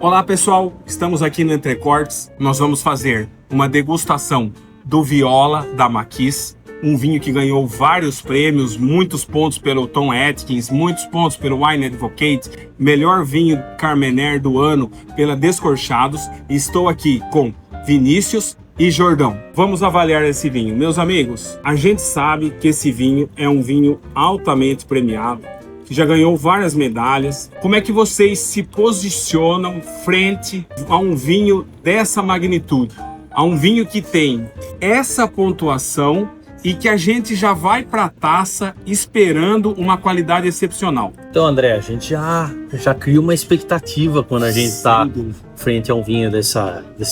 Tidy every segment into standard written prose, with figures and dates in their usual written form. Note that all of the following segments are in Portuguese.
Olá pessoal, estamos aqui no Entrecortes. Nós vamos fazer uma degustação do Viola da Maquis, um vinho que ganhou vários prêmios, muitos pontos pelo Tom Atkins, muitos pontos pelo Wine Advocate, melhor vinho Carmenère do ano pela Descorchados. Estou aqui com Vinícius e Jordão. Vamos avaliar esse vinho. Meus amigos, a gente sabe que esse vinho é um vinho altamente premiado, que já ganhou várias medalhas. Como é que vocês se posicionam frente a um vinho dessa magnitude? A um vinho que tem essa pontuação e que a gente já vai para a taça esperando uma qualidade excepcional. Então, André, a gente já cria uma expectativa quando a gente está frente a um vinho desse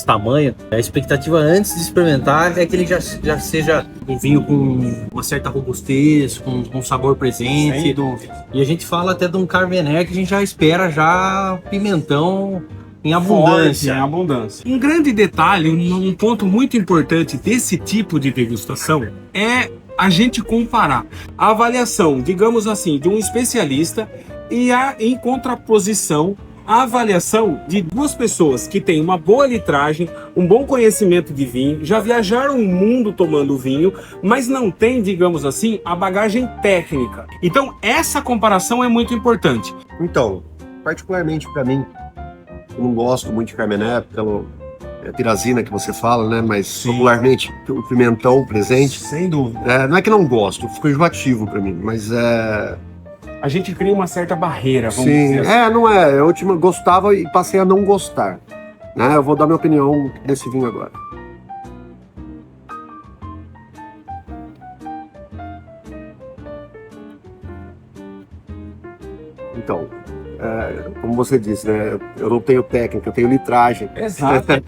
tamanho. A expectativa antes de experimentar é que ele já seja um vinho com uma certa robustez, com sabor presente. Sem dúvida. E a gente fala até de um Carmenère que a gente já espera pimentão em abundância. Forte, em abundância. Um grande detalhe, um ponto muito importante desse tipo de degustação é a gente comparar a avaliação, digamos assim, de um especialista e em contraposição a avaliação de duas pessoas que têm uma boa litragem, um bom conhecimento de vinho, já viajaram o mundo tomando vinho, mas não tem, digamos assim, a bagagem técnica. Então, essa comparação é muito importante. Então, particularmente para mim, eu não gosto muito de Carmenère, pelo pirazina que você fala, né? Mas popularmente o pimentão presente. Sem dúvida. Não é que não gosto, ficou enjoativo para mim, mas A gente cria uma certa barreira, vamos sim, dizer assim. não é. Eu gostava e passei a não gostar. Né? Eu vou dar minha opinião desse vinho agora. Então, como você disse, né? Eu não tenho técnica, eu tenho litragem. Exato.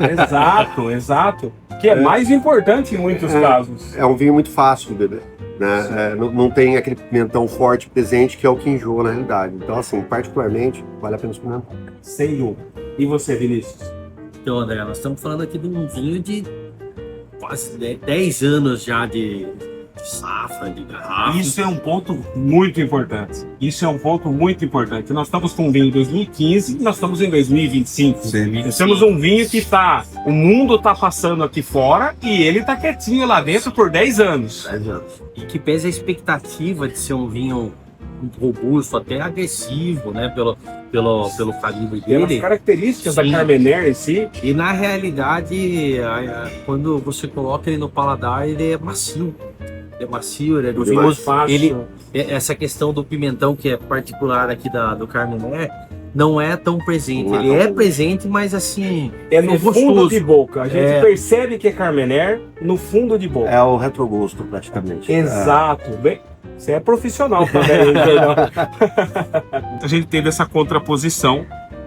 Que é mais importante em muitos casos. É um vinho muito fácil de beber. Né? Não tem aquele pimentão forte presente que é o que enjoa na realidade. Então, assim, particularmente, vale a pena experimentar. Sem dúvida. E você, Vinícius? Então, André, nós estamos falando aqui de um vinho de quase 10 anos já de safra, de garrafa. Isso é um ponto muito importante. Nós estamos com um vinho em 2015 e nós estamos em 2025. Nós temos um vinho que o mundo está passando aqui fora e ele está quietinho lá dentro por 10 anos. 10 anos. E que pesa a expectativa de ser um vinho muito robusto, até agressivo, né? Pelo calibre dele. Pelas características da Carmenère em si. E na realidade, quando você coloca ele no paladar, ele é macio. Ele é macio, ele é gostoso. Essa questão do pimentão, que é particular aqui do Carmenère, não é tão presente. Ele é presente, mas assim, é no gostoso. Fundo de boca. A gente percebe que é Carmenère no fundo de boca. É o retrogosto, praticamente. Exato. Bem, você é profissional também. A gente teve essa contraposição,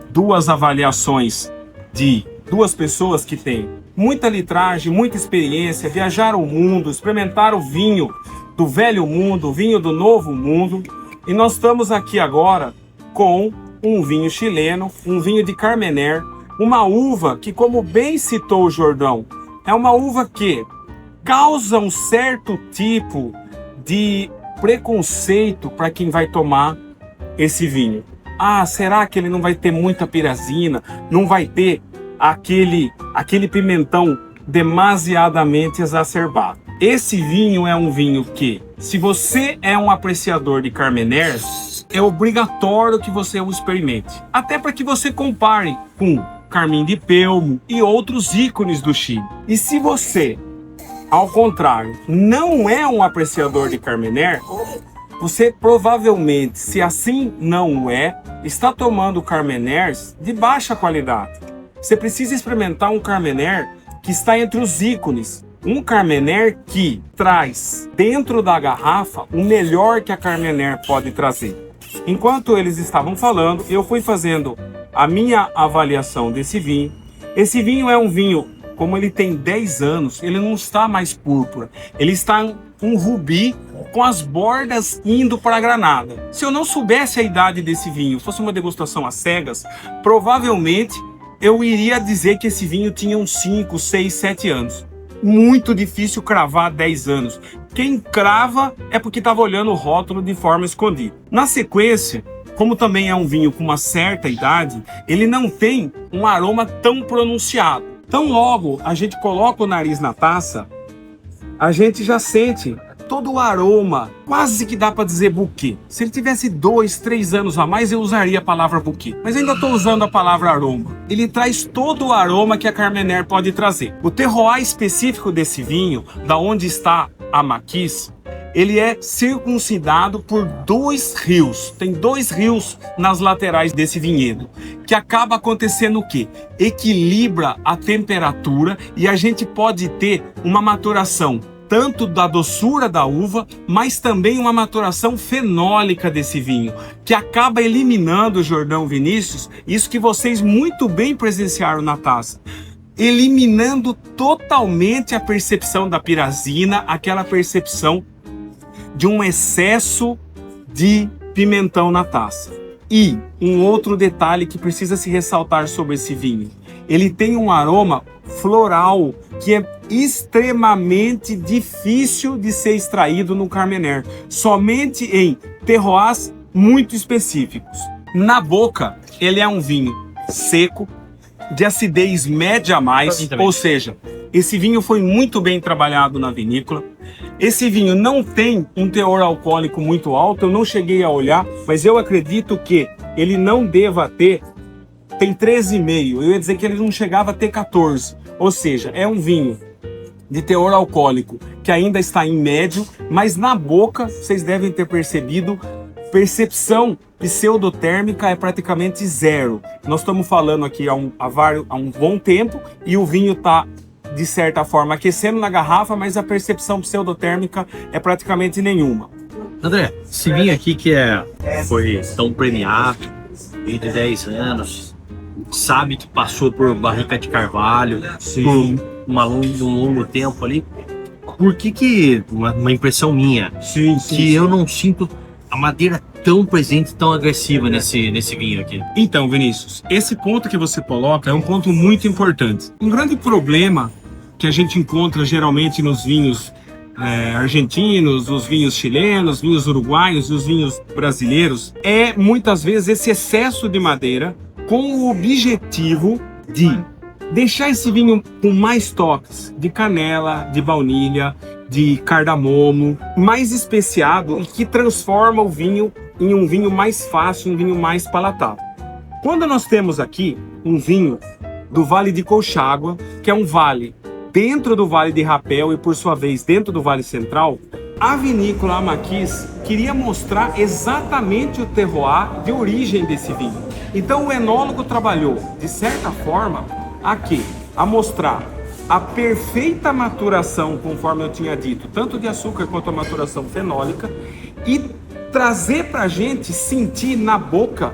duas avaliações de duas pessoas que têm muita litragem, muita experiência, viajaram o mundo, experimentaram o vinho do velho mundo, o vinho do novo mundo. E nós estamos aqui agora com um vinho chileno, um vinho de Carmenère, uma uva que, como bem citou o Jordão, é uma uva que causa um certo tipo de preconceito para quem vai tomar esse vinho. Será que ele não vai ter muita pirazina? Não vai ter aquele pimentão demasiadamente exacerbado? Esse vinho é um vinho que, se você é um apreciador de Carmenère, é obrigatório que você o experimente. Até para que você compare com Carmim de Pelmo e outros ícones do Chile. E se você, ao contrário, não é um apreciador de Carmenère, você provavelmente, se assim não é, está tomando Carmenères de baixa qualidade. Você precisa experimentar um Carmenère que está entre os ícones. Um Carmenère que traz dentro da garrafa o melhor que a Carmenère pode trazer. Enquanto eles estavam falando, eu fui fazendo a minha avaliação desse vinho. Esse vinho é um vinho, como ele tem 10 anos, ele não está mais púrpura. Ele está um rubi com as bordas indo para a granada. Se eu não soubesse a idade desse vinho, fosse uma degustação às cegas, provavelmente eu iria dizer que esse vinho tinha uns 5, 6, 7 anos. Muito difícil cravar 10 anos. Quem crava é porque estava olhando o rótulo de forma escondida. Na sequência, como também é um vinho com uma certa idade, ele não tem um aroma tão pronunciado. Então logo a gente coloca o nariz na taça, a gente já sente todo o aroma, quase que dá para dizer buquê. Se ele tivesse 2, 3 anos a mais, eu usaria a palavra buquê. Mas ainda estou usando a palavra aroma. Ele traz todo o aroma que a Carmenère pode trazer. O terroir específico desse vinho, da onde está a Maquis, ele é circuncidado por 2 rios. Tem 2 rios nas laterais desse vinhedo. Que acaba acontecendo o quê? Equilibra a temperatura e a gente pode ter uma maturação tanto da doçura da uva, mas também uma maturação fenólica desse vinho, que acaba eliminando, Jordão, Vinícius, isso que vocês muito bem presenciaram na taça, eliminando totalmente a percepção da pirazina, aquela percepção de um excesso de pimentão na taça. E um outro detalhe que precisa se ressaltar sobre esse vinho, ele tem um aroma floral que é extremamente difícil de ser extraído no Carmenère, somente em terroirs muito específicos. Na boca, ele é um vinho seco, de acidez média a mais, ou seja, esse vinho foi muito bem trabalhado na vinícola. Esse vinho não tem um teor alcoólico muito alto, eu não cheguei a olhar, mas eu acredito que ele não deva ter, tem 13,5, eu ia dizer que ele não chegava a ter 14, ou seja, é um vinho de teor alcoólico que ainda está em médio, mas na boca vocês devem ter percebido, percepção pseudotérmica é praticamente zero. Nós estamos falando aqui há um bom tempo e o vinho está, de certa forma, aquecendo na garrafa, mas a percepção pseudotérmica é praticamente nenhuma. André, esse vinho aqui que foi tão premiado, vinho de 10 anos, sabe que passou por barrica de carvalho, Sim. por um longo tempo ali. Por que uma impressão minha, que eu não sinto a madeira tão presente, tão agressiva nesse vinho aqui? Então, Vinícius, esse ponto que você coloca é um ponto muito importante. Um grande problema que a gente encontra geralmente nos vinhos argentinos, os vinhos chilenos, vinhos uruguaios e os vinhos brasileiros é muitas vezes esse excesso de madeira com o objetivo de deixar esse vinho com mais toques de canela, de baunilha, de cardamomo, mais especiado e que transforma o vinho em um vinho mais fácil, um vinho mais palatável. Quando nós temos aqui um vinho do Vale de Colchagua, que é um vale dentro do Vale de Rapel e por sua vez dentro do Vale Central, a vinícola Maquis queria mostrar exatamente o terroir de origem desse vinho. Então o enólogo trabalhou, de certa forma, a mostrar a perfeita maturação, conforme eu tinha dito, tanto de açúcar quanto a maturação fenólica, e trazer para a gente sentir na boca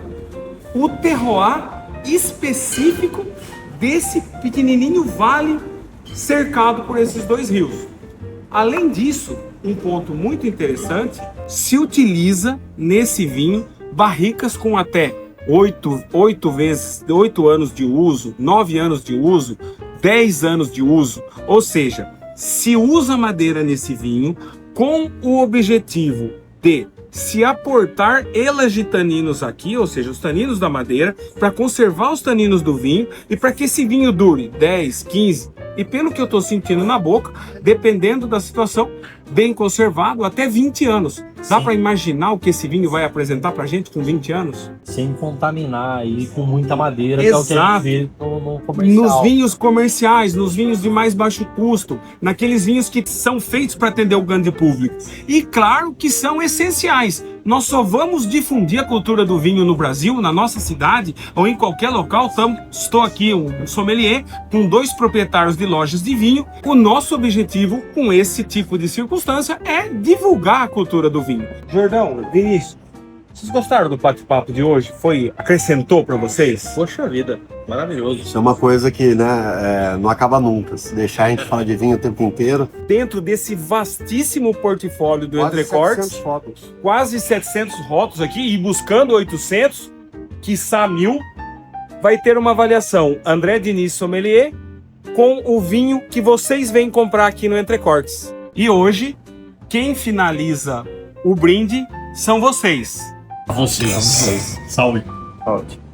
o terroir específico desse pequenininho vale cercado por esses 2 rios. Além disso, um ponto muito interessante, se utiliza nesse vinho barricas com até 8 anos de uso, 9 anos de uso, 10 anos de uso, ou seja, se usa madeira nesse vinho com o objetivo de se aportar elagitaninos aqui, ou seja, os taninos da madeira, para conservar os taninos do vinho e para que esse vinho dure 10, 15 e, pelo que eu estou sentindo na boca, dependendo da situação, bem conservado, até 20 anos. Dá para imaginar o que esse vinho vai apresentar para a gente com 20 anos? Sem contaminar e com muita madeira, Exato. que é o que a gente vê no comercial. Nos vinhos comerciais, nos vinhos de mais baixo custo, naqueles vinhos que são feitos para atender o grande público. E claro que são essenciais. Nós só vamos difundir a cultura do vinho no Brasil, na nossa cidade ou em qualquer local. Estou aqui, um sommelier, com 2 proprietários de lojas de vinho. O nosso objetivo com esse tipo de circunstância é divulgar a cultura do vinho. Jordão, Vinícius, vocês gostaram do bate-papo de hoje? Acrescentou para vocês? Poxa vida, maravilhoso. Isso é uma coisa que não acaba nunca. Se deixar a gente falar de vinho o tempo inteiro. Dentro desse vastíssimo portfólio do Entrecortes, 700 fotos. quase 700 rótulos aqui e buscando 800, quiçá 1000, vai ter uma avaliação André Diniz Sommelier com o vinho que vocês vêm comprar aqui no Entrecortes. E hoje, quem finaliza o brinde são vocês. A vocês. Salve. Ótimo.